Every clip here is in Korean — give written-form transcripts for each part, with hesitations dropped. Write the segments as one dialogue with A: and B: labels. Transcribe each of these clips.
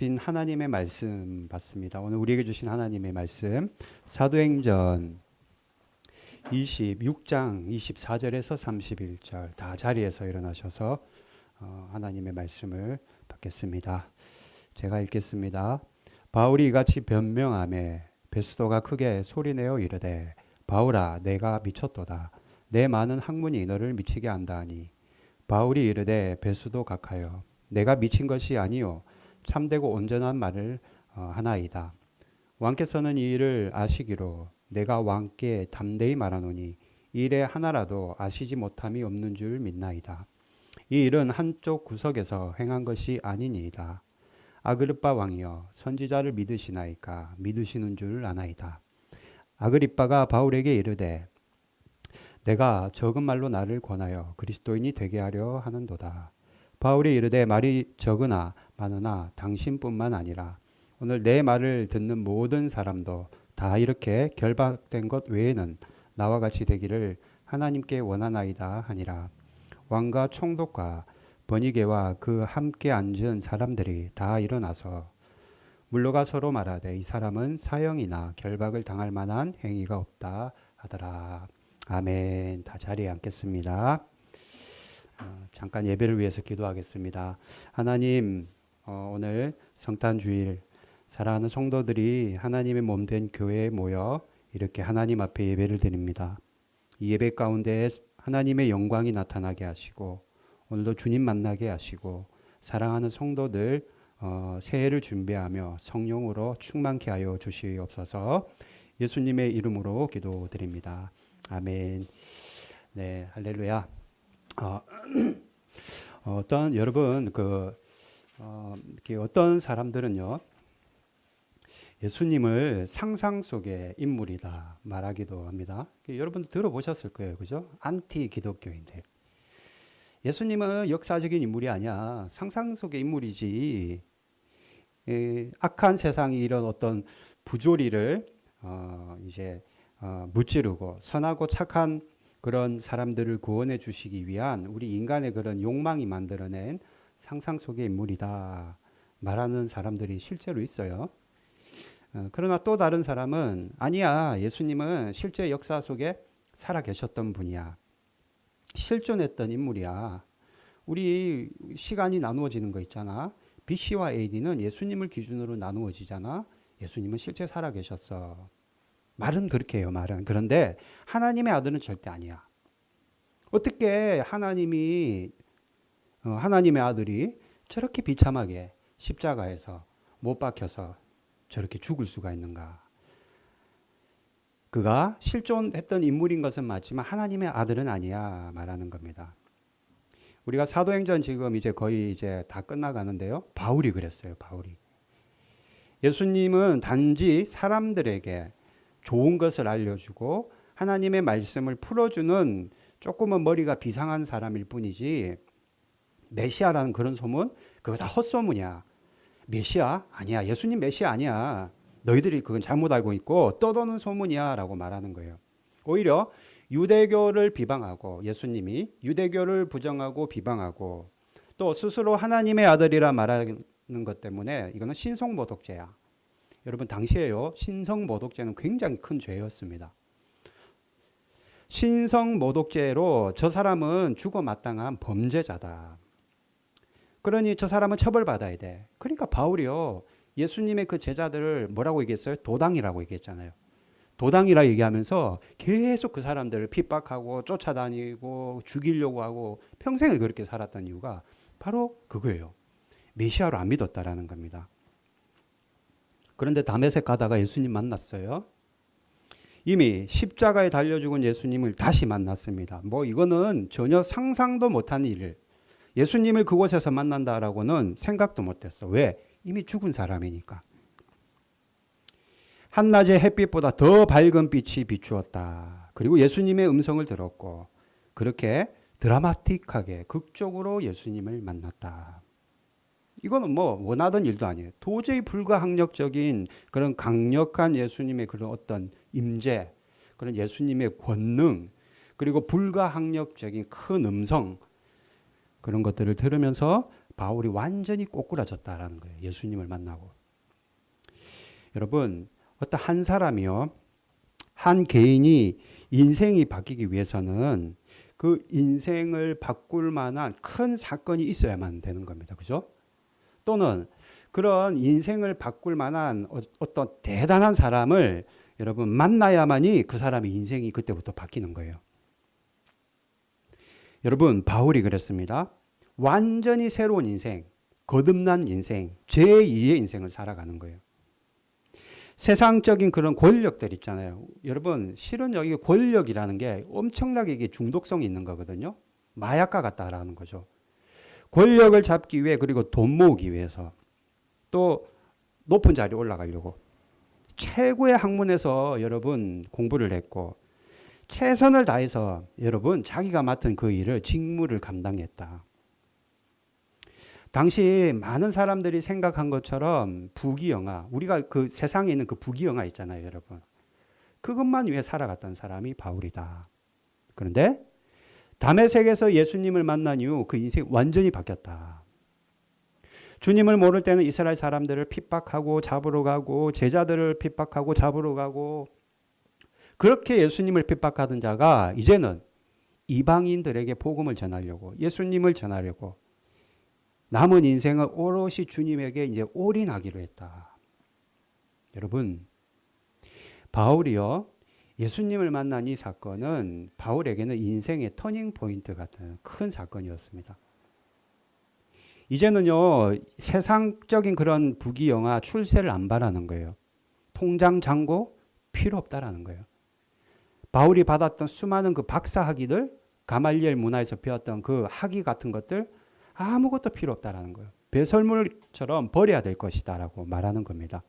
A: 하나님의 말씀 받습니다. 오늘 우리에게 주신 하나님의 말씀 사도행전 26장 24절에서 31절 다 자리에서 일어나셔서 하나님의 말씀을 받겠습니다. 제가 읽겠습니다. 바울이 이같이 변명하매 베스도가 크게 소리내어 이르되 바울아 내가 미쳤도다. 내 많은 학문이 너를 미치게 한다 하니 바울이 이르되 베스도 각하여 내가 미친 것이 아니요 참되고 온전한 말을 하나이다. 왕께서는 이 일을 아시기로 내가 왕께 담대히 말하노니 이 일에 하나라도 아시지 못함이 없는 줄 믿나이다. 이 일은 한쪽 구석에서 행한 것이 아니니이다. 아그리빠 왕이여 선지자를 믿으시나이까 믿으시는 줄 아나이다. 아그리빠가 바울에게 이르되 내가 적은 말로 나를 권하여 그리스도인이 되게 하려 하는도다. 바울이 이르되 말이 적으나 많으나 당신뿐만 아니라 오늘 내 말을 듣는 모든 사람도 다 이렇게 결박된 것 외에는 나와 같이 되기를 하나님께 원하나이다 하니라. 왕과 총독과 번이게와 그 함께 앉은 사람들이 다 일어나서 물러가 서로 말하되 이 사람은 사형이나 결박을 당할 만한 행위가 없다 하더라. 아멘. 다 자리에 앉겠습니다. 잠깐 예배를 위해서 기도하겠습니다. 하나님, 오늘 성탄주일 사랑하는 성도들이 하나님의 몸된 교회에 모여 이렇게 하나님 앞에 예배를 드립니다. 이 예배 가운데 하나님의 영광이 나타나게 하시고 오늘도 주님 만나게 하시고 사랑하는 성도들 새해를 준비하며 성령으로 충만케 하여 주시옵소서. 예수님의 이름으로 기도드립니다. 아멘. 네, 할렐루야. 여러분 이렇게 어떤 사람들은요 예수님을 상상 속의 인물이다 말하기도 합니다. 여러분 들어보셨을 거예요, 그죠? 안티 기독교인들. 예수님은 역사적인 인물이 아니야. 상상 속의 인물이지. 악한 세상이 이런 어떤 부조리를 무찌르고 선하고 착한 그런 사람들을 구원해 주시기 위한 우리 인간의 그런 욕망이 만들어낸 상상 속의 인물이다 말하는 사람들이 실제로 있어요. 그러나 또 다른 사람은 아니야. 예수님은 실제 역사 속에 살아 계셨던 분이야. 실존했던 인물이야. 우리 시간이 나누어지는 거 있잖아. BC와 AD는 예수님을 기준으로 나누어지잖아. 예수님은 실제 살아 계셨어. 말은 그렇게 해요, 말은. 그런데 하나님의 아들은 절대 아니야. 어떻게 하나님의 아들이 저렇게 비참하게 십자가에서 못 박혀서 저렇게 죽을 수가 있는가? 그가 실존했던 인물인 것은 맞지만 하나님의 아들은 아니야 말하는 겁니다. 우리가 사도행전 지금 이제 거의 다 끝나가는데요. 바울이 그랬어요, 바울이. 예수님은 단지 사람들에게 좋은 것을 알려주고 하나님의 말씀을 풀어주는 조금은 머리가 비상한 사람일 뿐이지 메시아라는 그런 소문 그거 다 헛소문이야. 메시아? 아니야. 예수님 메시아 아니야. 너희들이 그건 잘못 알고 있고 떠도는 소문이야 라고 말하는 거예요. 오히려 유대교를 비방하고 예수님이 유대교를 부정하고 비방하고 또 스스로 하나님의 아들이라 말하는 것 때문에 이거는 신성모독죄야. 여러분 당시에요. 신성모독죄는 굉장히 큰 죄였습니다. 신성모독죄로 저 사람은 죽어 마땅한 범죄자다. 그러니 저 사람은 처벌받아야 돼. 그러니까 바울이요. 예수님의 그 제자들을 뭐라고 얘기했어요? 도당이라고 얘기했잖아요. 도당이라 얘기하면서 계속 그 사람들을 핍박하고 쫓아다니고 죽이려고 하고 평생을 그렇게 살았던 이유가 바로 그거예요. 메시아로 안 믿었다라는 겁니다. 그런데 다메섹 가다가 예수님 만났어요. 이미 십자가에 달려 죽은 예수님을 다시 만났습니다. 이거는 전혀 상상도 못한 일. 예수님을 그곳에서 만난다라고는 생각도 못했어. 왜? 이미 죽은 사람이니까. 한낮의 햇빛보다 더 밝은 빛이 비추었다. 그리고 예수님의 음성을 들었고 그렇게 드라마틱하게 극적으로 예수님을 만났다. 이거는 원하던 일도 아니에요. 도저히 불가항력적인 그런 강력한 예수님의 그런 어떤 임재, 그런 예수님의 권능, 그리고 불가항력적인 큰 음성 그런 것들을 들으면서 바울이 완전히 꼬꾸라졌다라는 거예요. 예수님을 만나고. 여러분, 어떤 한 사람이요, 한 개인이 인생이 바뀌기 위해서는 그 인생을 바꿀 만한 큰 사건이 있어야만 되는 겁니다. 그죠? 또는 그런 인생을 바꿀 만한 어떤 대단한 사람을 여러분 만나야만이 그 사람의 인생이 그때부터 바뀌는 거예요. 여러분, 바울이 그랬습니다. 완전히 새로운 인생, 거듭난 인생, 제2의 인생을 살아가는 거예요. 세상적인 그런 권력들 있잖아요. 여러분, 실은 여기 권력이라는 게 엄청나게 이게 중독성이 있는 거거든요. 마약과 같다라는 거죠. 권력을 잡기 위해, 그리고 돈 모으기 위해서, 또 높은 자리에 올라가려고 최고의 학문에서 여러분 공부를 했고 최선을 다해서 여러분 자기가 맡은 그 일을 직무를 감당했다. 당시 많은 사람들이 생각한 것처럼 부귀영화, 우리가 그 세상에 있는 그 부귀영화 있잖아요, 여러분. 그것만 위해 살아갔던 사람이 바울이다. 그런데 다메섹에서 예수님을 만난 이후 그 인생이 완전히 바뀌었다. 주님을 모를 때는 이스라엘 사람들을 핍박하고 잡으러 가고 제자들을 핍박하고 잡으러 가고 그렇게 예수님을 핍박하던 자가 이제는 이방인들에게 복음을 전하려고, 예수님을 전하려고 남은 인생을 오롯이 주님에게 이제 올인하기로 했다. 여러분, 바울이요, 예수님을 만난 이 사건은 바울에게는 인생의 터닝 포인트 같은 큰 사건이었습니다. 이제는요, 세상적인 그런 부귀영화, 출세를 안 바라는 거예요. 통장 잔고 필요 없다라는 거예요. 바울이 받았던 수많은 그 박사 학위들, 가말리엘 문화에서 배웠던 그 학위 같은 것들 아무것도 필요 없다라는 거예요. 배설물처럼 버려야 될 것이다라고 말하는 겁니다.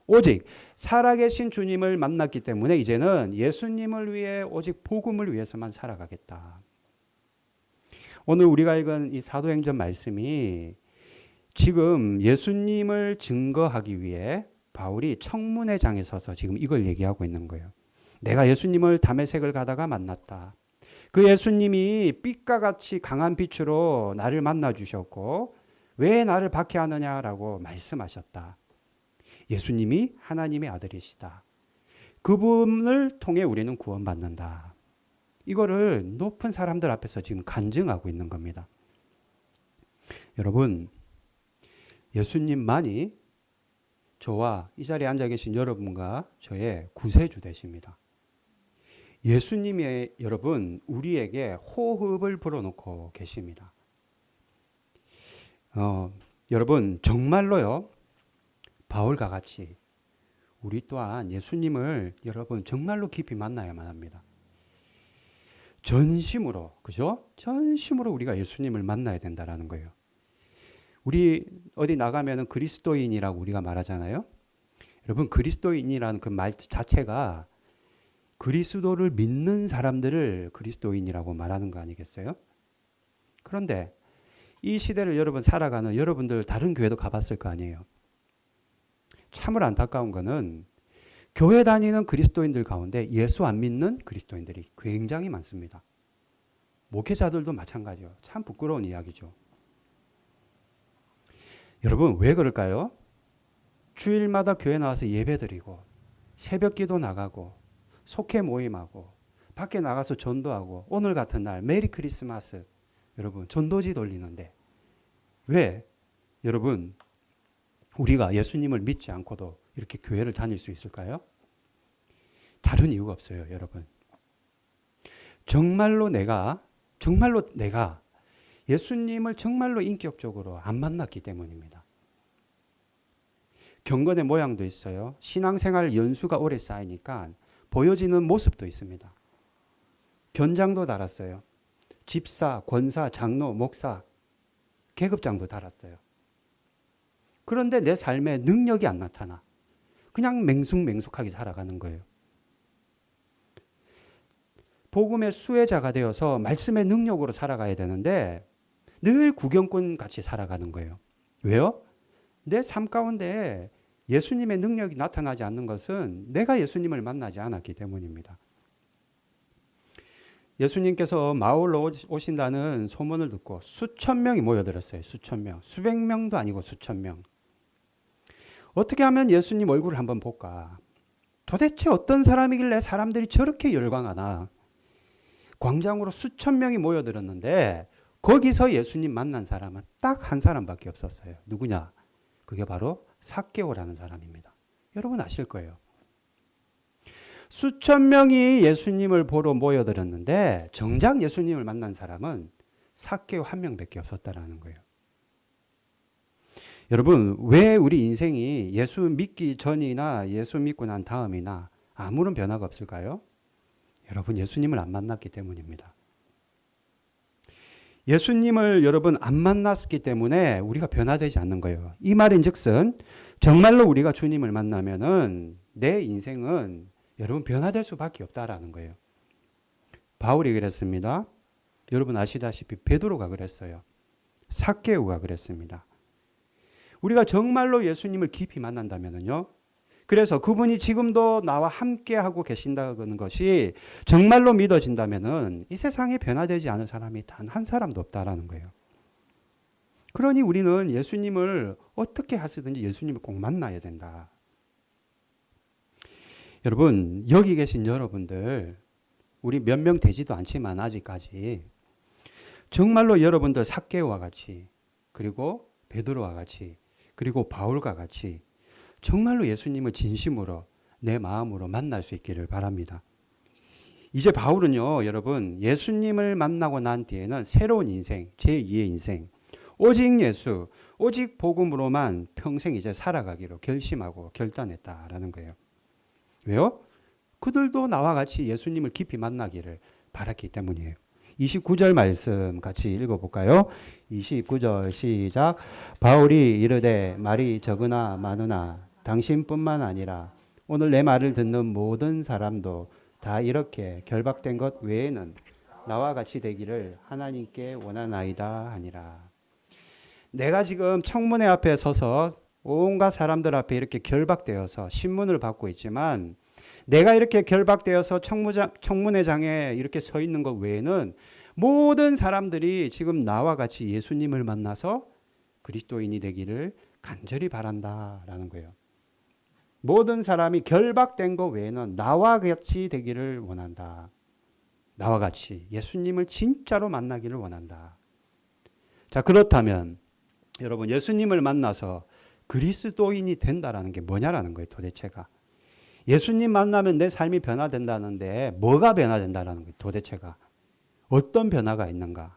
A: 오직 살아계신 주님을 만났기 때문에 이제는 예수님을 위해 오직 복음을 위해서만 살아가겠다. 오늘 우리가 읽은 이 사도행전 말씀이 지금 예수님을 증거하기 위해 바울이 청문회장에 서서 지금 이걸 얘기하고 있는 거예요. 내가 예수님을 다메섹을 가다가 만났다. 그 예수님이 빛과 같이 강한 빛으로 나를 만나 주셨고 왜 나를 박해하느냐라고 말씀하셨다. 예수님이 하나님의 아들이시다. 그분을 통해 우리는 구원받는다. 이거를 높은 사람들 앞에서 지금 간증하고 있는 겁니다. 여러분, 예수님만이 저와 이 자리에 앉아 계신 여러분과 저의 구세주 되십니다. 예수님이 여러분 우리에게 호흡을 불어넣고 계십니다. 여러분 정말로요, 바울과 같이 우리 또한 예수님을 여러분 정말로 깊이 만나야만 합니다. 전심으로, 그죠? 전심으로 우리가 예수님을 만나야 된다라는 거예요. 우리 어디 나가면은 그리스도인이라고 우리가 말하잖아요. 여러분, 그리스도인이라는 그 말 자체가 그리스도를 믿는 사람들을 그리스도인이라고 말하는 거 아니겠어요? 그런데 이 시대를 여러분 살아가는 여러분들 다른 교회도 가봤을 거 아니에요. 참으로 안타까운 거는 교회 다니는 그리스도인들 가운데 예수 안 믿는 그리스도인들이 굉장히 많습니다. 목회자들도 마찬가지요. 참 부끄러운 이야기죠. 여러분 왜 그럴까요? 주일마다 교회 나와서 예배드리고 새벽 기도 나가고 속회 모임하고 밖에 나가서 전도하고 오늘 같은 날 메리 크리스마스 여러분 전도지 돌리는데 왜 여러분 우리가 예수님을 믿지 않고도 이렇게 교회를 다닐 수 있을까요? 다른 이유가 없어요, 여러분. 정말로 내가 예수님을 정말로 인격적으로 안 만났기 때문입니다. 경건의 모양도 있어요. 신앙생활 연수가 오래 쌓이니까 보여지는 모습도 있습니다. 견장도 달았어요. 집사, 권사, 장로, 목사, 계급장도 달았어요. 그런데 내 삶에 능력이 안 나타나. 그냥 맹숙맹숙하게 살아가는 거예요. 복음의 수혜자가 되어서 말씀의 능력으로 살아가야 되는데 늘 구경꾼 같이 살아가는 거예요. 왜요? 내 삶 가운데 예수님의 능력이 나타나지 않는 것은 내가 예수님을 만나지 않았기 때문입니다. 예수님께서 마을로 오신다는 소문을 듣고 수천 명이 모여들었어요. 수천 명. 수백 명도 아니고 수천 명. 어떻게 하면 예수님 얼굴을 한번 볼까? 도대체 어떤 사람이길래 사람들이 저렇게 열광하나? 광장으로 수천 명이 모여들었는데 거기서 예수님 만난 사람은 딱 한 사람밖에 없었어요. 누구냐? 그게 바로 삭개오라는 사람입니다. 여러분 아실 거예요. 수천 명이 예수님을 보러 모여들었는데 정작 예수님을 만난 사람은 삭개오 한 명밖에 없었다라는 거예요. 여러분, 왜 우리 인생이 예수 믿기 전이나 예수 믿고 난 다음이나 아무런 변화가 없을까요? 여러분, 예수님을 안 만났기 때문입니다. 예수님을 여러분 안 만났기 때문에 우리가 변화되지 않는 거예요. 이 말인즉슨 정말로 우리가 주님을 만나면은 내 인생은 여러분 변화될 수밖에 없다라는 거예요. 바울이 그랬습니다. 여러분 아시다시피 베드로가 그랬어요. 삭개오가 그랬습니다. 우리가 정말로 예수님을 깊이 만난다면요. 그래서 그분이 지금도 나와 함께 하고 계신다는 것이 정말로 믿어진다면은 이 세상에 변화되지 않은 사람이 단 한 사람도 없다라는 거예요. 그러니 우리는 예수님을 어떻게 하시든지 예수님을 꼭 만나야 된다. 여러분, 여기 계신 여러분들, 우리 몇 명 되지도 않지만 아직까지 정말로 여러분들 삭개오와 같이, 그리고 베드로와 같이, 그리고 바울과 같이 정말로 예수님을 진심으로 내 마음으로 만날 수 있기를 바랍니다. 이제 바울은요, 여러분, 예수님을 만나고 난 뒤에는 새로운 인생, 제2의 인생, 오직 예수, 오직 복음으로만 평생 이제 살아가기로 결심하고 결단했다라는 거예요. 왜요? 그들도 나와 같이 예수님을 깊이 만나기를 바랐기 때문이에요. 29절 말씀 같이 읽어볼까요? 29절 시작. 바울이 이르되 말이 적으나 많으나 당신뿐만 아니라 오늘 내 말을 듣는 모든 사람도 다 이렇게 결박된 것 외에는 나와 같이 되기를 하나님께 원하나이다 하니라. 내가 지금 청문회 앞에 서서 온갖 사람들 앞에 이렇게 결박되어서 신문을 받고 있지만 내가 이렇게 결박되어서 청문회장에 이렇게 서 있는 것 외에는 모든 사람들이 지금 나와 같이 예수님을 만나서 그리스도인이 되기를 간절히 바란다라는 거예요. 모든 사람이 결박된 것 외에는 나와 같이 되기를 원한다. 나와 같이 예수님을 진짜로 만나기를 원한다. 자, 그렇다면 여러분 예수님을 만나서 그리스도인이 된다라는 게 뭐냐라는 거예요. 도대체가. 예수님 만나면 내 삶이 변화된다는데 뭐가 변화된다라는 거예요. 도대체가. 어떤 변화가 있는가.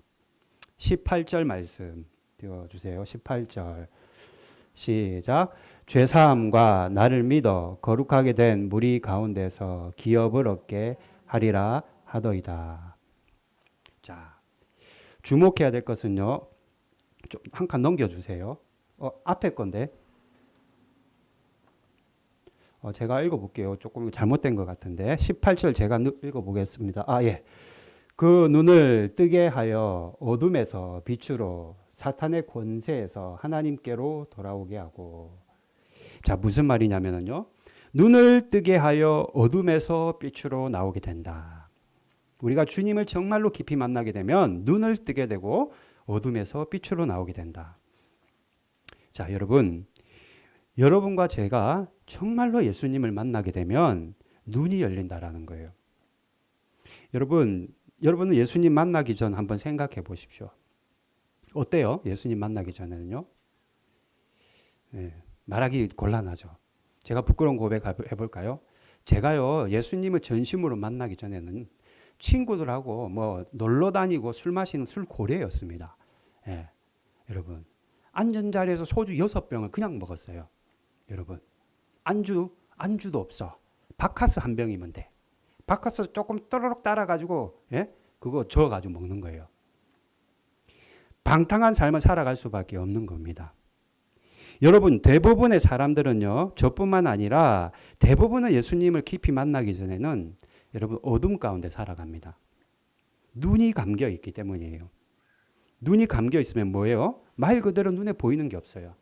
A: 18절 말씀 띄워주세요. 18절 시작. 죄사함과 나를 믿어 거룩하게 된 무리 가운데서 기업을 얻게 하리라 하더이다. 자, 주목해야 될 것은요. 좀 한 칸 넘겨주세요. 앞에 건데. 제가 읽어볼게요. 조금 잘못된 것 같은데 18절 제가 읽어보겠습니다. 예. 그 눈을 뜨게 하여 어둠에서 빛으로 사탄의 권세에서 하나님께로 돌아오게 하고. 자, 무슨 말이냐면요. 눈을 뜨게 하여 어둠에서 빛으로 나오게 된다. 우리가 주님을 정말로 깊이 만나게 되면 눈을 뜨게 되고 어둠에서 빛으로 나오게 된다. 자, 여러분과 제가 정말로 예수님을 만나게 되면 눈이 열린다라는 거예요. 여러분은 예수님 만나기 전 한번 생각해 보십시오. 어때요? 예수님 만나기 전에는요? 말하기 곤란하죠. 제가 부끄러운 고백 해볼까요? 제가요, 예수님을 전심으로 만나기 전에는 친구들하고 뭐 놀러 다니고 술 마시는 술고래였습니다. 여러분, 앉은 자리에서 소주 6병을 그냥 먹었어요. 여러분, 안주도 없어. 바카스 한 병이면 돼. 바카스 조금 또르륵 따라가지고, 그거 저어가지고 먹는 거예요. 방탕한 삶을 살아갈 수밖에 없는 겁니다. 여러분, 대부분의 사람들은요, 저뿐만 아니라 대부분은 예수님을 깊이 만나기 전에는 여러분 어둠 가운데 살아갑니다. 눈이 감겨 있기 때문이에요. 눈이 감겨 있으면 뭐예요? 말 그대로 눈에 보이는 게 없어요.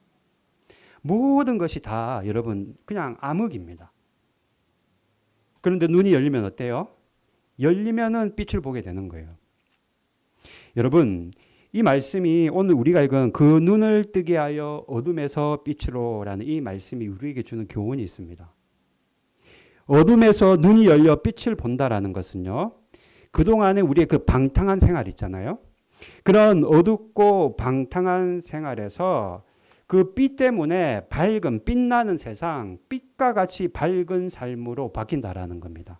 A: 모든 것이 다 여러분 그냥 암흑입니다. 그런데 눈이 열리면 어때요? 열리면은 빛을 보게 되는 거예요. 여러분, 이 말씀이 오늘 우리가 읽은 그 눈을 뜨게 하여 어둠에서 빛으로라는 이 말씀이 우리에게 주는 교훈이 있습니다. 어둠에서 눈이 열려 빛을 본다라는 것은요, 그동안에 우리의 그 방탕한 생활 있잖아요. 그런 어둡고 방탕한 생활에서 그 빛 때문에 밝은 빛나는 세상, 빛과 같이 밝은 삶으로 바뀐다라는 겁니다.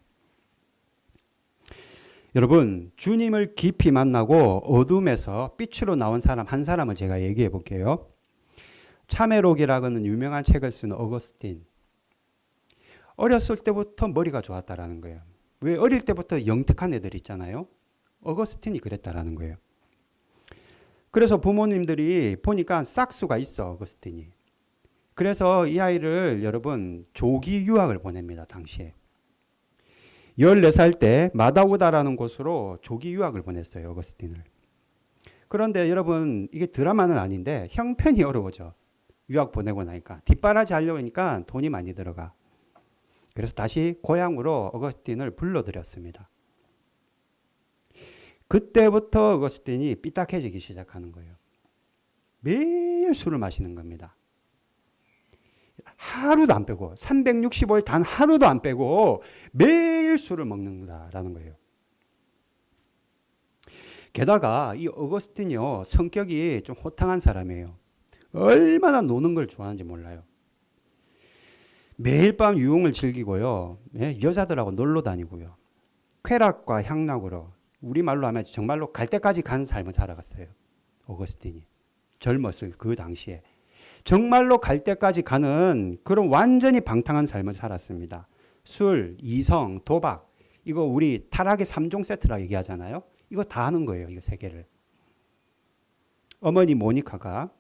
A: 여러분, 주님을 깊이 만나고 어둠에서 빛으로 나온 사람 한 사람을 제가 얘기해 볼게요. 참회록이라는 유명한 책을 쓴 어거스틴. 어렸을 때부터 머리가 좋았다라는 거예요. 왜? 어릴 때부터 영특한 애들 있잖아요. 어거스틴이 그랬다라는 거예요. 그래서 부모님들이 보니까 싹수가 있어, 어거스틴이. 그래서 이 아이를 여러분 조기 유학을 보냅니다, 당시에. 14살 때 마다우다라는 곳으로 조기 유학을 보냈어요, 어거스틴을. 그런데 여러분, 이게 드라마는 아닌데 형편이 어려워져. 유학 보내고 나니까. 뒷바라지 하려고 하니까 돈이 많이 들어가. 그래서 다시 고향으로 어거스틴을 불러들였습니다. 그때부터 어거스틴이 삐딱해지기 시작하는 거예요. 매일 술을 마시는 겁니다. 하루도 안 빼고 365일 단 하루도 안 빼고 매일 술을 먹는다라는 거예요. 게다가 이 어거스틴이요, 성격이 좀 호탕한 사람이에요. 얼마나 노는 걸 좋아하는지 몰라요. 매일 밤 유흥을 즐기고요, 여자들하고 놀러 다니고요, 쾌락과 향락으로 우리말로 하면 정말로 갈 때까지 간 삶을 살아갔어요. 어거스틴이 젊었을 그 당시에 정말로 갈 때까지 가는 그런 완전히 방탕한 삶을 살았습니다. 술, 이성, 도박, 이거 우리 타락의 3종 세트라 얘기하잖아요. 이거 다 하는 거예요. 이거 세 개를. 어머니 모니카가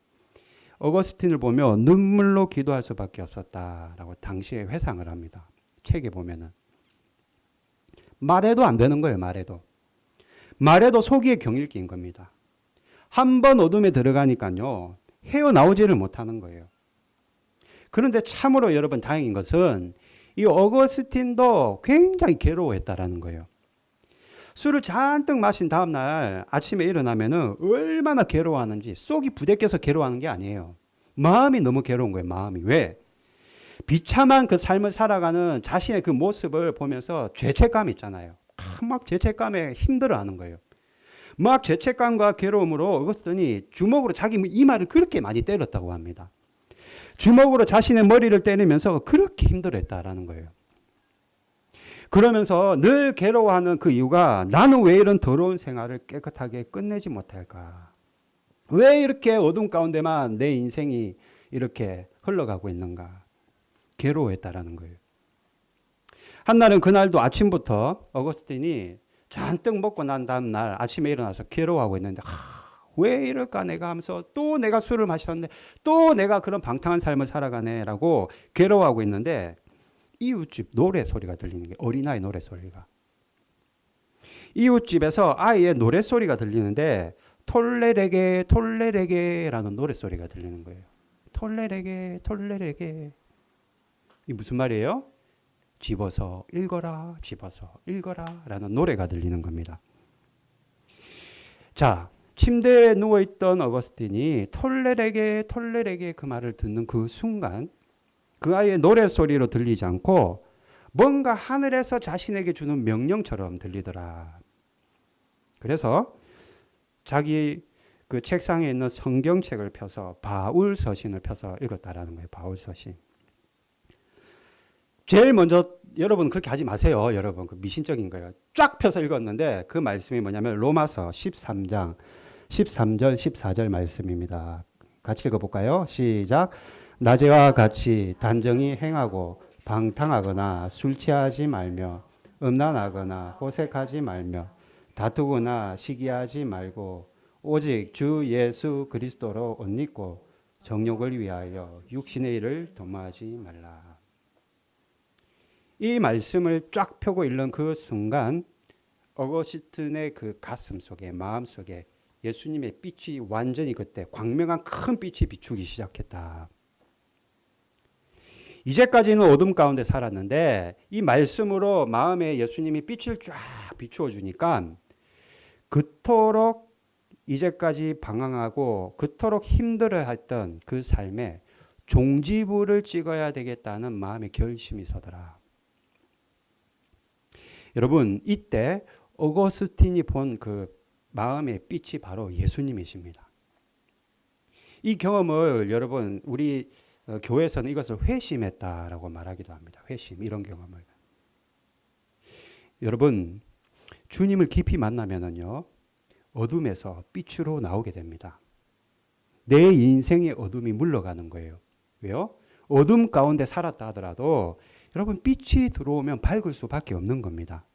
A: 어거스틴을 보며 눈물로 기도할 수밖에 없었다라고 당시에 회상을 합니다. 책에 보면은. 말해도 안 되는 거예요. 말해도 속이에 경일 끼인 겁니다. 한 번 어둠에 들어가니까요, 헤어나오지를 못하는 거예요. 그런데 참으로 여러분 다행인 것은 이 어거스틴도 굉장히 괴로워했다라는 거예요. 술을 잔뜩 마신 다음날 아침에 일어나면은 얼마나 괴로워하는지, 속이 부대껴서 괴로워하는 게 아니에요. 마음이 너무 괴로운 거예요. 마음이. 왜? 비참한 그 삶을 살아가는 자신의 그 모습을 보면서 죄책감이 있잖아요. 막 죄책감에 힘들어하는 거예요. 막 죄책감과 괴로움으로 어거스틴이 주먹으로 자기 이마를 그렇게 많이 때렸다고 합니다. 주먹으로 자신의 머리를 때리면서 그렇게 힘들어했다라는 거예요. 그러면서 늘 괴로워하는 그 이유가, 나는 왜 이런 더러운 생활을 깨끗하게 끝내지 못할까? 왜 이렇게 어둠 가운데만 내 인생이 이렇게 흘러가고 있는가? 괴로워했다라는 거예요. 한날은 그날도 아침부터 어거스틴이 잔뜩 먹고 난 다음 날 아침에 일어나서 괴로워하고 있는데, 왜 이럴까 내가 하면서 또 내가 술을 마셨는데 또 내가 그런 방탕한 삶을 살아가네라고 괴로워하고 있는데, 이웃집 노래 소리가 들리는 게, 어린아이 노래 소리가. 이웃집에서 아이의 노래 소리가 들리는데 톨레레게 톨레레게라는 노래 소리가 들리는 거예요. 톨레레게 톨레레게. 이 무슨 말이에요? 집어서 읽어라, 집어서 읽어라 라는 노래가 들리는 겁니다. 자, 침대에 누워있던 어거스틴이 톨레레게 톨레레게 그 말을 듣는 그 순간, 그 아이의 노래소리로 들리지 않고 뭔가 하늘에서 자신에게 주는 명령처럼 들리더라. 그래서 자기 그 책상에 있는 성경책을 펴서 바울 서신을 펴서 읽었다라는 거예요. 바울 서신. 제일 먼저 여러분 그렇게 하지 마세요. 여러분 그 미신적인 거예요. 쫙 펴서 읽었는데 그 말씀이 뭐냐면 로마서 13장 13절 14절 말씀입니다. 같이 읽어볼까요? 시작. 낮에와 같이 단정히 행하고 방탕하거나 술 취하지 말며 음란하거나 호색하지 말며 다투거나 시기하지 말고 오직 주 예수 그리스도로 옷 입고 정욕을 위하여 육신의 일을 도모하지 말라. 이 말씀을 쫙 펴고 읽는 그 순간 어거스틴의 그 가슴 속에, 마음 속에 예수님의 빛이 완전히 그때 광명한 큰 빛이 비추기 시작했다. 이제까지는 어둠 가운데 살았는데 이 말씀으로 마음에 예수님이 빛을 쫙 비추어 주니까 그토록 이제까지 방황하고 그토록 힘들어했던 그 삶에 종지부를 찍어야 되겠다는 마음의 결심이 서더라. 여러분, 이때 어거스틴이 본 그 마음의 빛이 바로 예수님이십니다. 이 경험을 여러분 우리 교회에서는 이것을 회심했다라고 말하기도 합니다. 회심, 이런 경험을. 여러분, 주님을 깊이 만나면은요, 어둠에서 빛으로 나오게 됩니다. 내 인생의 어둠이 물러가는 거예요. 왜요? 어둠 가운데 살았다 하더라도 여러분 빛이 들어오면 밝을 수밖에 없는 겁니다.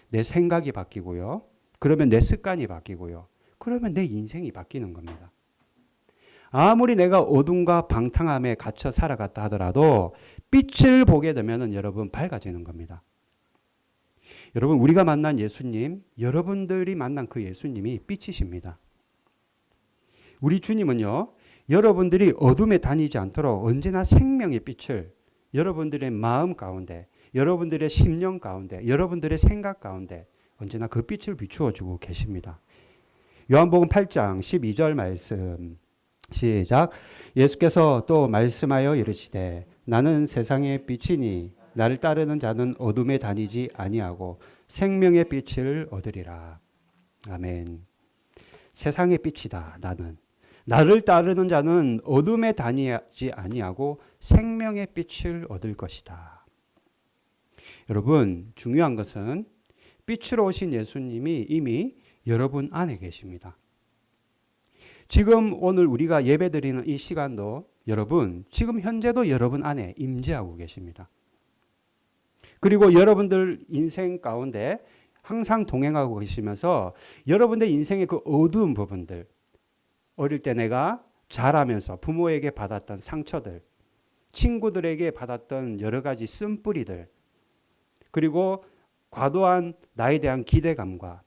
A: 내 생각이 바뀌고요. 그러면 내 습관이 바뀌고요. 그러면 내 인생이 바뀌는 겁니다. 아무리 내가 어둠과 방탕함에 갇혀 살아갔다 하더라도 빛을 보게 되면 여러분 밝아지는 겁니다. 여러분 우리가 만난 예수님, 여러분들이 만난 그 예수님이 빛이십니다. 우리 주님은요, 여러분들이 어둠에 다니지 않도록 언제나 생명의 빛을 여러분들의 마음 가운데, 여러분들의 심령 가운데, 여러분들의 생각 가운데 언제나 그 빛을 비추어 주고 계십니다. 요한복음 8장 12절 말씀 시작. 예수께서 또 말씀하여 이르시되 나는 세상의 빛이니 나를 따르는 자는 어둠에 다니지 아니하고 생명의 빛을 얻으리라. 아멘. 세상의 빛이다. 나를 따르는 자는 어둠에 다니지 아니하고 생명의 빛을 얻을 것이다. 여러분, 중요한 것은 빛으로 오신 예수님이 이미 여러분 안에 계십니다. 지금 오늘 우리가 예배드리는 이 시간도 여러분, 지금 현재도 여러분 안에 임재하고 계십니다. 그리고 여러분들 인생 가운데 항상 동행하고 계시면서 여러분들 인생의 그 어두운 부분들, 어릴 때 내가 자라면서 부모에게 받았던 상처들, 친구들에게 받았던 여러 가지 쓴뿌리들, 그리고 과도한 나에 대한 기대감과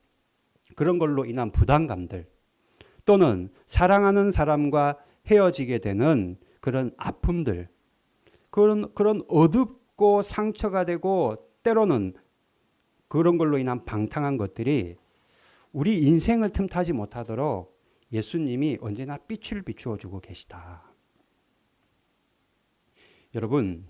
A: 그런 걸로 인한 부담감들, 또는 사랑하는 사람과 헤어지게 되는 그런 아픔들, 그런 어둡고 상처가 되고 때로는 그런 걸로 인한 방탕한 것들이 우리 인생을 틈타지 못하도록 예수님이 언제나 빛을 비추어 주고 계시다. 여러분,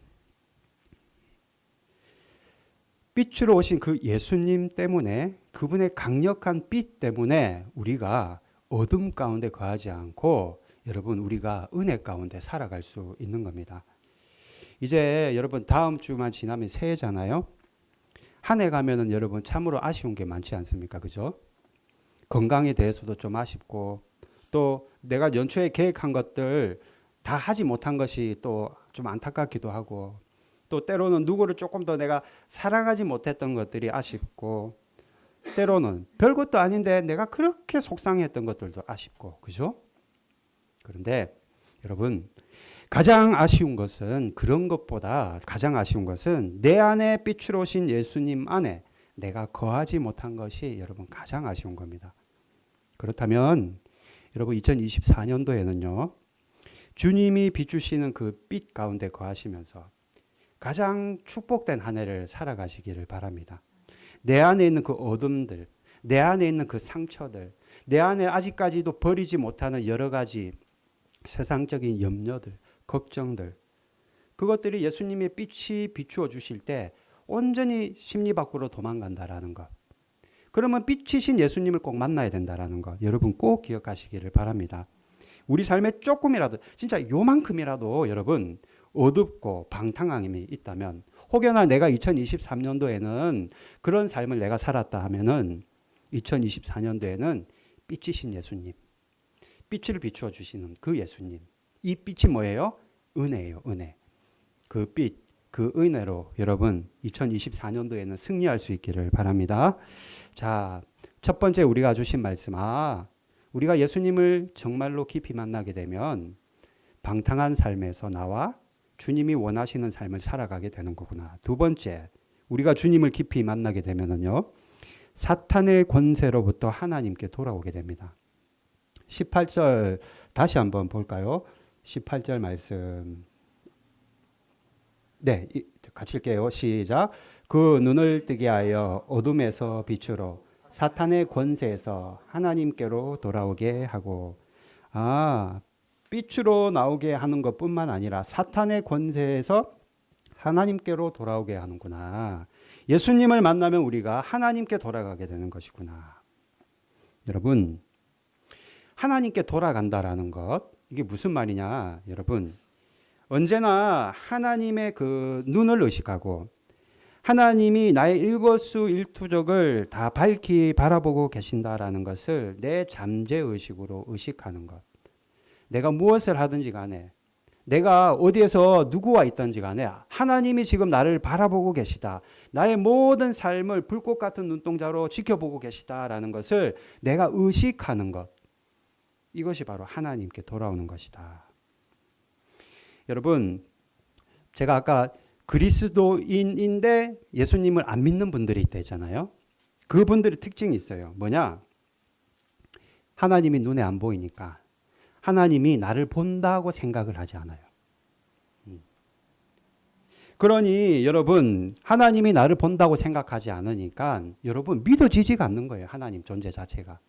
A: 빛으로 오신 그 예수님 때문에, 그분의 강력한 빛 때문에 우리가 어둠 가운데 거하지 않고 여러분 우리가 은혜 가운데 살아갈 수 있는 겁니다. 이제 여러분 다음 주만 지나면 새해잖아요. 한 해 가면은 여러분 참으로 아쉬운 게 많지 않습니까? 그죠? 건강에 대해서도 좀 아쉽고, 또 내가 연초에 계획한 것들 다 하지 못한 것이 또 좀 안타깝기도 하고, 또 때로는 누구를 조금 더 내가 사랑하지 못했던 것들이 아쉽고, 때로는 별것도 아닌데 내가 그렇게 속상했던 것들도 아쉽고, 그죠? 그런데 여러분, 가장 아쉬운 것은, 그런 것보다 가장 아쉬운 것은 내 안에 빛으로 오신 예수님 안에 내가 거하지 못한 것이 여러분 가장 아쉬운 겁니다. 그렇다면 여러분 2024년도에는요, 주님이 비추시는 그 빛 가운데 거하시면서 가장 축복된 한 해를 살아가시기를 바랍니다. 내 안에 있는 그 어둠들, 내 안에 있는 그 상처들, 내 안에 아직까지도 버리지 못하는 여러 가지 세상적인 염려들, 걱정들, 그것들이 예수님의 빛이 비추어 주실 때 온전히 심리 밖으로 도망간다라는 것. 그러면 빛이신 예수님을 꼭 만나야 된다라는 것. 여러분 꼭 기억하시기를 바랍니다. 우리 삶에 조금이라도, 진짜 요만큼이라도 여러분 어둡고 방탕함이 있다면, 혹여나 내가 2023년도에는 그런 삶을 내가 살았다 하면은 2024년도에는 빛이신 예수님, 빛을 비추어 주시는 그 예수님, 이 빛이 뭐예요? 은혜예요. 은혜. 그 빛, 그 은혜로 여러분 2024년도에는 승리할 수 있기를 바랍니다. 자, 첫 번째 우리가 주신 말씀, 우리가 예수님을 정말로 깊이 만나게 되면 방탕한 삶에서 나와 주님이 원하시는 삶을 살아가게 되는 거구나. 두 번째, 우리가 주님을 깊이 만나게 되면은요, 사탄의 권세로부터 하나님께 돌아오게 됩니다. 18절 다시 한번 볼까요? 18절 말씀. 네, 같이 읽게요. 시작. 그 눈을 뜨게 하여 어둠에서 빛으로 사탄의 권세에서 하나님께로 돌아오게 하고 빛으로 나오게 하는 것뿐만 아니라 사탄의 권세에서 하나님께로 돌아오게 하는구나. 예수님을 만나면 우리가 하나님께 돌아가게 되는 것이구나. 여러분, 하나님께 돌아간다라는 것, 이게 무슨 말이냐? 여러분, 언제나 하나님의 그 눈을 의식하고 하나님이 나의 일거수일투족을 다 밝히 바라보고 계신다라는 것을 내 잠재의식으로 의식하는 것. 내가 무엇을 하든지 간에, 내가 어디에서 누구와 있든지 간에 하나님이 지금 나를 바라보고 계시다. 나의 모든 삶을 불꽃 같은 눈동자로 지켜보고 계시다라는 것을 내가 의식하는 것. 이것이 바로 하나님께 돌아오는 것이다. 여러분, 제가 아까 그리스도인인데 예수님을 안 믿는 분들이 있다 했잖아요. 그분들의 특징이 있어요. 뭐냐? 하나님이 눈에 안 보이니까 하나님이 나를 본다고 생각을 하지 않아요. 그러니 여러분, 하나님이 나를 본다고 생각하지 않으니까 여러분 믿어지지가 않는 거예요. 하나님 존재 자체가.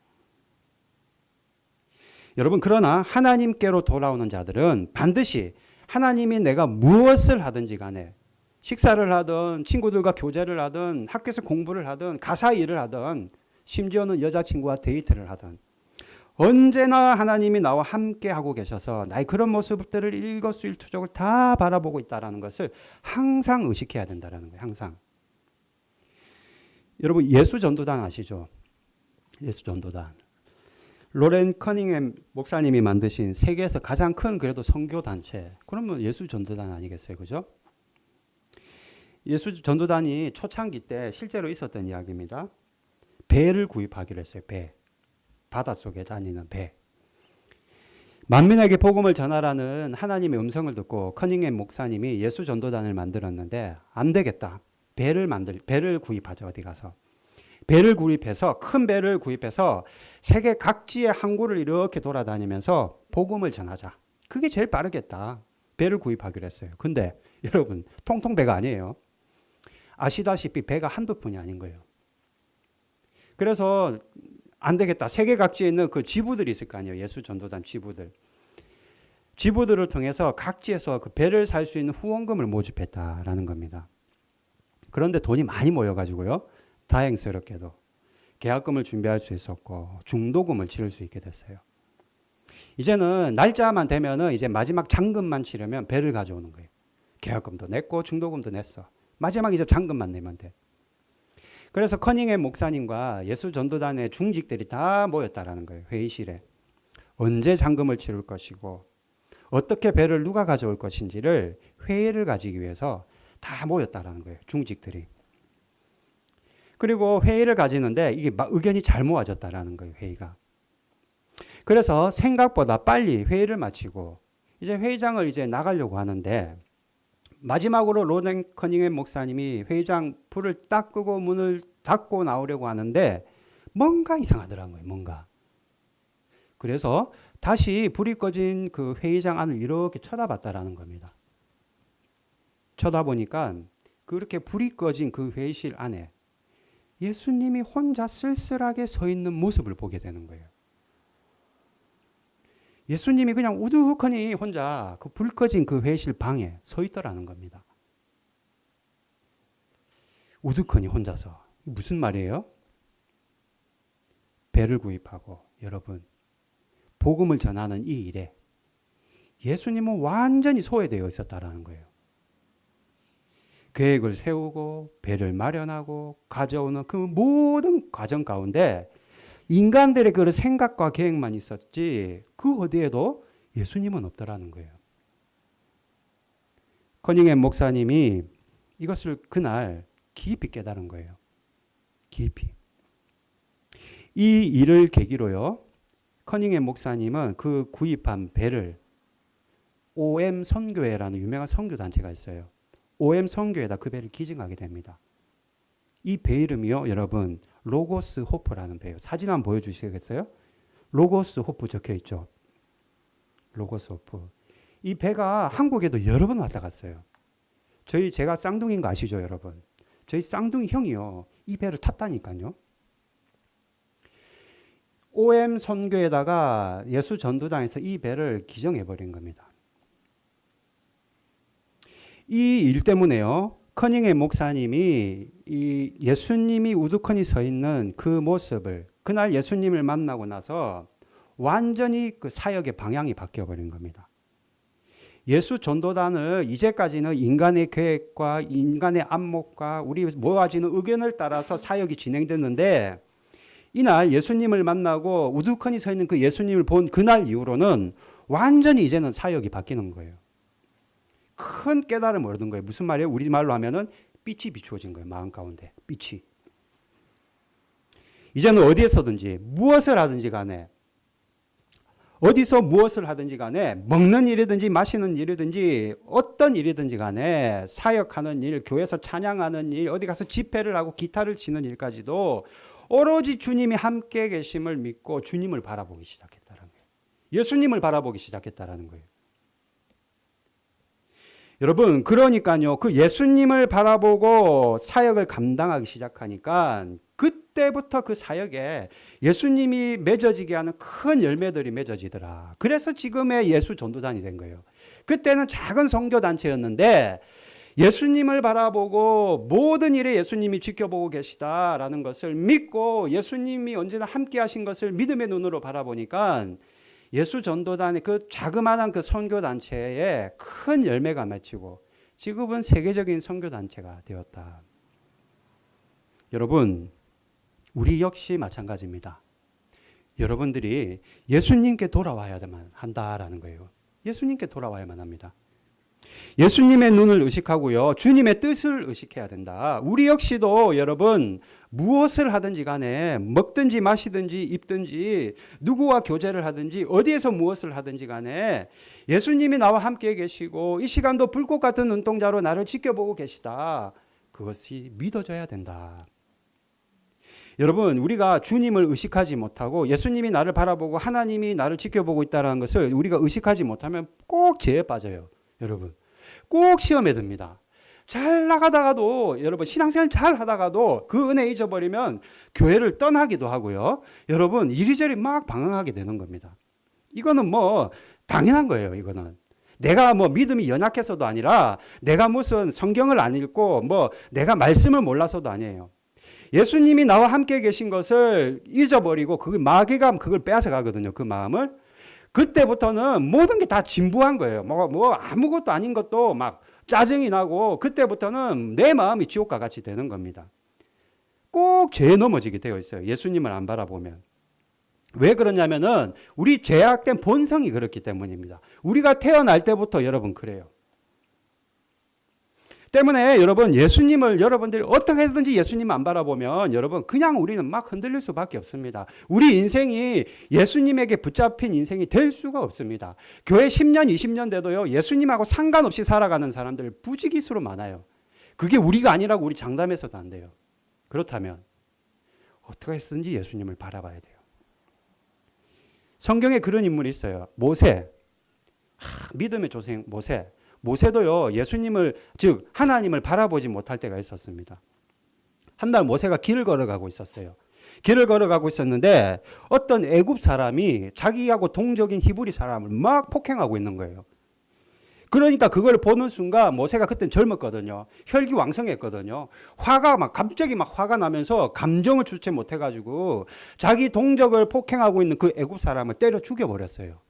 A: 여러분, 그러나 하나님께로 돌아오는 자들은 반드시 하나님이 내가 무엇을 하든지 간에, 식사를 하든 친구들과 교제를 하든 학교에서 공부를 하든 가사 일을 하든 심지어는 여자친구와 데이트를 하든 언제나 하나님이 나와 함께 하고 계셔서 나의 그런 모습들을 일거수일투족을 다 바라보고 있다는 것을 항상 의식해야 된다는 거예요. 항상. 여러분, 예수전도단 아시죠? 예수전도단. 로렌 커닝햄 목사님이 만드신 세계에서 가장 큰 그래도 선교단체. 그러면 예수전도단 아니겠어요? 그죠? 예수전도단이 초창기 때 실제로 있었던 이야기입니다. 배를 구입하기로 했어요. 배. 바닷속에 다니는 배. 만민에게 복음을 전하라는 하나님의 음성을 듣고 커닝햄 목사님이 예수전도단을 만들었는데 안 되겠다. 배를 구입하죠. 어디 가서. 배를 구입해서 큰 배를 구입해서 세계 각지의 항구를 이렇게 돌아다니면서 복음을 전하자. 그게 제일 빠르겠다. 배를 구입하기로 했어요. 근데 여러분, 통통 배가 아니에요. 아시다시피 배가 한두 푼이 아닌 거예요. 그래서 안 되겠다. 세계 각지에 있는 그 지부들이 있을 거 아니에요. 예수 전도단 지부들. 지부들을 통해서 각지에서 그 배를 살 수 있는 후원금을 모집했다라는 겁니다. 그런데 돈이 많이 모여가지고요. 다행스럽게도 계약금을 준비할 수 있었고 중도금을 치를 수 있게 됐어요. 이제는 날짜만 되면은 이제 마지막 잔금만 치려면 배를 가져오는 거예요. 계약금도 냈고 중도금도 냈어. 마지막 이제 잔금만 내면 돼. 그래서 커닝햄 목사님과 예수전도단의 중직들이 다 모였다라는 거예요. 회의실에. 언제 잔금을 치를 것이고 어떻게 배를 누가 가져올 것인지를 회의를 가지기 위해서 다 모였다라는 거예요. 중직들이. 그리고 회의를 가지는데 이게 의견이 잘 모아졌다라는 거예요. 회의가. 그래서 생각보다 빨리 회의를 마치고 이제 회의장을 이제 나가려고 하는데 마지막으로 로렌 커닝햄 목사님이 회의장 불을 딱 끄고 문을 닫고 나오려고 하는데 뭔가 이상하더라는 거예요. 뭔가. 그래서 다시 불이 꺼진 그 회의장 안을 이렇게 쳐다봤다라는 겁니다. 쳐다보니까 그렇게 불이 꺼진 그 회의실 안에 예수님이 혼자 쓸쓸하게 서 있는 모습을 보게 되는 거예요. 예수님이 그냥 우두커니 혼자 그 불 꺼진 그 회의실 방에 서 있더라는 겁니다. 우두커니 혼자서. 무슨 말이에요? 배를 구입하고 여러분 복음을 전하는 이 일에 예수님은 완전히 소외되어 있었다라는 거예요. 계획을 세우고 배를 마련하고 가져오는 그 모든 과정 가운데 인간들의 그 생각과 계획만 있었지 그 어디에도 예수님은 없더라는 거예요. 커닝햄 목사님이 이것을 그날 깊이 깨달은 거예요. 깊이. 이 일을 계기로요. 커닝햄 목사님은 그 구입한 배를 OM 선교회라는 유명한 선교 단체가 있어요. OM 선교회에다 그 배를 기증하게 됩니다. 이 배 이름이요, 여러분 로고스 호프라는 배예요. 사진 한번 보여주시겠어요? 로고스 호프 적혀 있죠. 로고스 호프. 이 배가 한국에도 여러 번 왔다 갔어요. 제가 쌍둥이인 거 아시죠, 여러분? 저희 쌍둥이 형이요. 이 배를 탔다니까요. OM 선교에다가 예수 전도단에서 이 배를 기정해 버린 겁니다. 이 일 때문에요. 커닝의 목사님이 이 예수님이 우두커니 서 있는 그 모습을 그날 예수님을 만나고 나서 완전히 그 사역의 방향이 바뀌어 버린 겁니다. 예수 전도단을 이제까지는 인간의 계획과 인간의 안목과 우리 모아지는 의견을 따라서 사역이 진행됐는데 이날 예수님을 만나고 우두커니 서 있는 그 예수님을 본 그날 이후로는 완전히 이제는 사역이 바뀌는 거예요. 큰 깨달음을 얻은 거예요. 무슨 말이에요? 우리말로 하면은 빛이 비추어진 거예요. 마음 가운데 빛이. 이제는 어디에서든지 무엇을 하든지 간에 어디서 무엇을 하든지 간에 먹는 일이든지 마시는 일이든지 어떤 일이든지 간에 사역하는 일, 교회에서 찬양하는 일, 어디 가서 집회를 하고 기타를 치는 일까지도 오로지 주님이 함께 계심을 믿고 주님을 바라보기 시작했다는 거예요. 예수님을 바라보기 시작했다는 거예요. 여러분, 그러니까요, 그 예수님을 바라보고 사역을 감당하기 시작하니까 그때부터 그 사역에 예수님이 맺어지게 하는 큰 열매들이 맺어지더라. 그래서 지금의 예수 전도단이 된 거예요. 그때는 작은 선교단체였는데 예수님을 바라보고 모든 일에 예수님이 지켜보고 계시다라는 것을 믿고 예수님이 언제나 함께 하신 것을 믿음의 눈으로 바라보니까 예수 전도단의 그 자그마한 그 선교단체에 큰 열매가 맺히고 지금은 세계적인 선교단체가 되었다. 여러분, 우리 역시 마찬가지입니다. 여러분들이 예수님께 돌아와야만 한다라는 거예요. 예수님께 돌아와야만 합니다. 예수님의 눈을 의식하고요. 주님의 뜻을 의식해야 된다. 우리 역시도 여러분 무엇을 하든지 간에 먹든지 마시든지 입든지 누구와 교제를 하든지 어디에서 무엇을 하든지 간에 예수님이 나와 함께 계시고 이 시간도 불꽃 같은 눈동자로 나를 지켜보고 계시다. 그것이 믿어져야 된다. 여러분, 우리가 주님을 의식하지 못하고 예수님이 나를 바라보고 하나님이 나를 지켜보고 있다는 것을 우리가 의식하지 못하면 꼭 죄에 빠져요. 여러분, 꼭 시험에 듭니다. 잘 나가다가도 여러분 신앙생활 잘 하다가도 그 은혜 잊어버리면 교회를 떠나기도 하고요. 여러분 이리저리 막 방황하게 되는 겁니다. 이거는 뭐 당연한 거예요. 이거는 내가 뭐 믿음이 연약해서도 아니라 내가 무슨 성경을 안 읽고 뭐 내가 말씀을 몰라서도 아니에요. 예수님이 나와 함께 계신 것을 잊어버리고 그 마귀가 그걸 빼앗아 가거든요. 그 마음을. 그때부터는 모든 게 다 진부한 거예요. 뭐 아무것도 아닌 것도 막 짜증이 나고 그때부터는 내 마음이 지옥과 같이 되는 겁니다. 꼭 죄에 넘어지게 되어 있어요. 예수님을 안 바라보면. 왜 그러냐면은 우리 죄악된 본성이 그렇기 때문입니다. 우리가 태어날 때부터 여러분 그래요. 때문에 여러분 예수님을 여러분들이 어떻게 해서든지 예수님 안 바라보면 여러분 그냥 우리는 막 흔들릴 수밖에 없습니다. 우리 인생이 예수님에게 붙잡힌 인생이 될 수가 없습니다. 교회 10년 20년 돼도요 예수님하고 상관없이 살아가는 사람들 부지기수로 많아요. 그게 우리가 아니라고 우리 장담해서도 안 돼요. 그렇다면 어떻게 해서든지 예수님을 바라봐야 돼요. 성경에 그런 인물이 있어요. 모세. 믿음의 조상 모세. 모세도요 예수님을 즉 하나님을 바라보지 못할 때가 있었습니다. 한 날 모세가 길을 걸어가고 있었어요. 길을 걸어가고 있었는데 어떤 애굽 사람이 자기하고 동족인 히브리 사람을 막 폭행하고 있는 거예요. 그러니까 그걸 보는 순간 모세가 그땐 젊었거든요. 혈기왕성했거든요. 화가 막 갑자기 막 화가 나면서 감정을 주체 못해가지고 자기 동족을 폭행하고 있는 그 애굽 사람을 때려 죽여버렸어요.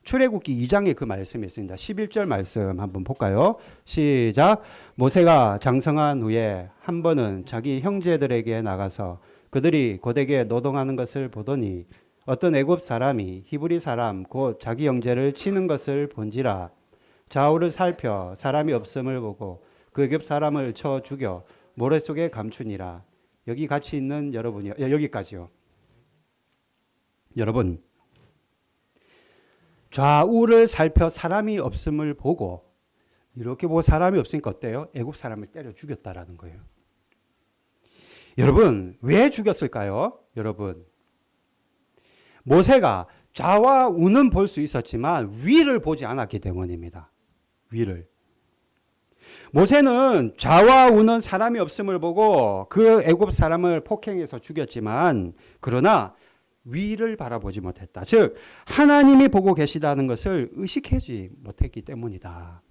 A: 출애굽기 2장에 그 말씀이 있습니다. 11절 말씀 한번 볼까요? 시작. 모세가 장성한 후에 한 번은 자기 형제들에게 나가서 그들이 고되게 노동하는 것을 보더니 어떤 애굽 사람이 히브리 사람 곧 자기 형제를 치는 것을 본지라. 좌우를 살펴 사람이 없음을 보고 그 애굽 사람을 쳐 죽여 모래 속에 감추니라. 여기 같이 있는 여러분이요. 여기까지요. 여러분 좌우를 살펴 사람이 없음을 보고 이렇게 보고 사람이 없으니까 어때요? 애굽 사람을 때려 죽였다라는 거예요. 여러분 왜 죽였을까요? 여러분 모세가 좌와 우는 볼 수 있었지만 위를 보지 않았기 때문입니다. 위를. 모세는 좌와 우는 사람이 없음을 보고 그 애굽 사람을 폭행해서 죽였지만 그러나 위를 바라보지 못했다. 즉 하나님이 보고 계시다는 것을 의식하지 못했기 때문이다.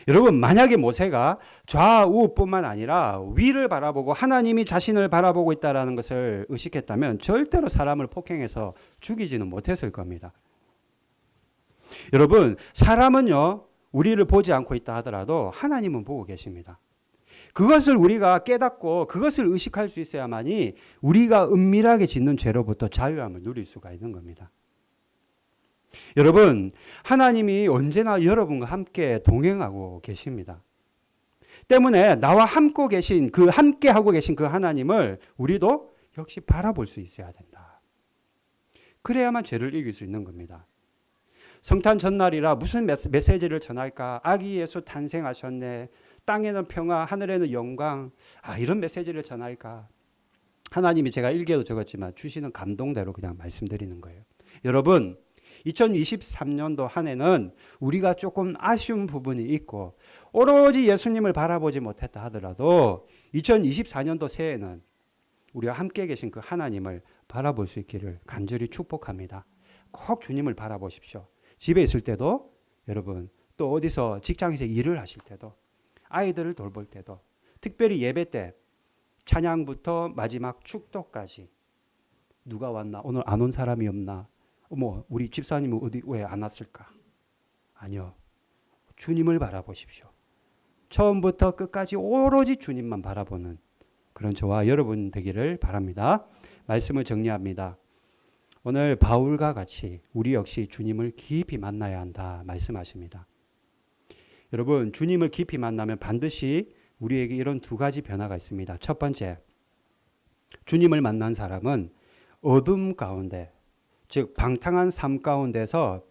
A: 여러분, 만약에 모세가 좌우뿐만 아니라 위를 바라보고 하나님이 자신을 바라보고 있다는 것을 의식했다면 절대로 사람을 폭행해서 죽이지는 못했을 겁니다. 여러분, 사람은요, 우리를 보지 않고 있다 하더라도 하나님은 보고 계십니다. 그것을 우리가 깨닫고 그것을 의식할 수 있어야만이 우리가 은밀하게 짓는 죄로부터 자유함을 누릴 수가 있는 겁니다. 여러분, 하나님이 언제나 여러분과 함께 동행하고 계십니다. 때문에 나와 함께 하고 계신 그 하나님을 우리도 역시 바라볼 수 있어야 된다. 그래야만 죄를 이길 수 있는 겁니다. 성탄 전날이라 무슨 메시지를 전할까? 아기 예수 탄생하셨네. 땅에는 평화, 하늘에는 영광. 이런 메시지를 전할까? 하나님이 제가 일개도 적었지만 주시는 감동대로 그냥 말씀드리는 거예요. 여러분, 2023년도 한 해는 우리가 조금 아쉬운 부분이 있고 오로지 예수님을 바라보지 못했다 하더라도 2024년도 새해는 우리가 함께 계신 그 하나님을 바라볼 수 있기를 간절히 축복합니다. 꼭 주님을 바라보십시오. 집에 있을 때도, 여러분, 또 어디서 직장에서 일을 하실 때도, 아이들을 돌볼 때도, 특별히 예배 때 찬양부터 마지막 축도까지 누가 왔나? 오늘 안 온 사람이 없나? 우리 집사님은 왜 안 왔을까? 아니요. 주님을 바라보십시오. 처음부터 끝까지 오로지 주님만 바라보는 그런 저와 여러분 되기를 바랍니다. 말씀을 정리합니다. 오늘 바울과 같이 우리 역시 주님을 깊이 만나야 한다 말씀하십니다. 여러분, 주님을 깊이 만나면 반드시 우리에게 이런 두 가지 변화가 있습니다. 첫 번째, 주님을 만난 사람은 어둠 가운데, 즉 방탕한 삶 가운데서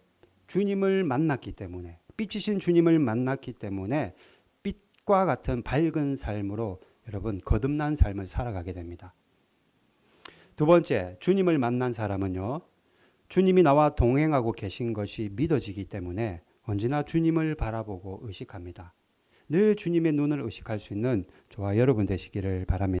A: 주님을 만났기 때문에, 빛이신 주님을 만났기 때문에 빛과 같은 밝은 삶으로 여러분 거듭난 삶을 살아가게 됩니다. 두 번째, 주님을 만난 사람은요, 주님이 나와 동행하고 계신 것이 믿어지기 때문에 언제나 주님을 바라보고 의식합니다. 늘 주님의 눈을 의식할 수 있는 저와 여러분 되시기를 바랍니다.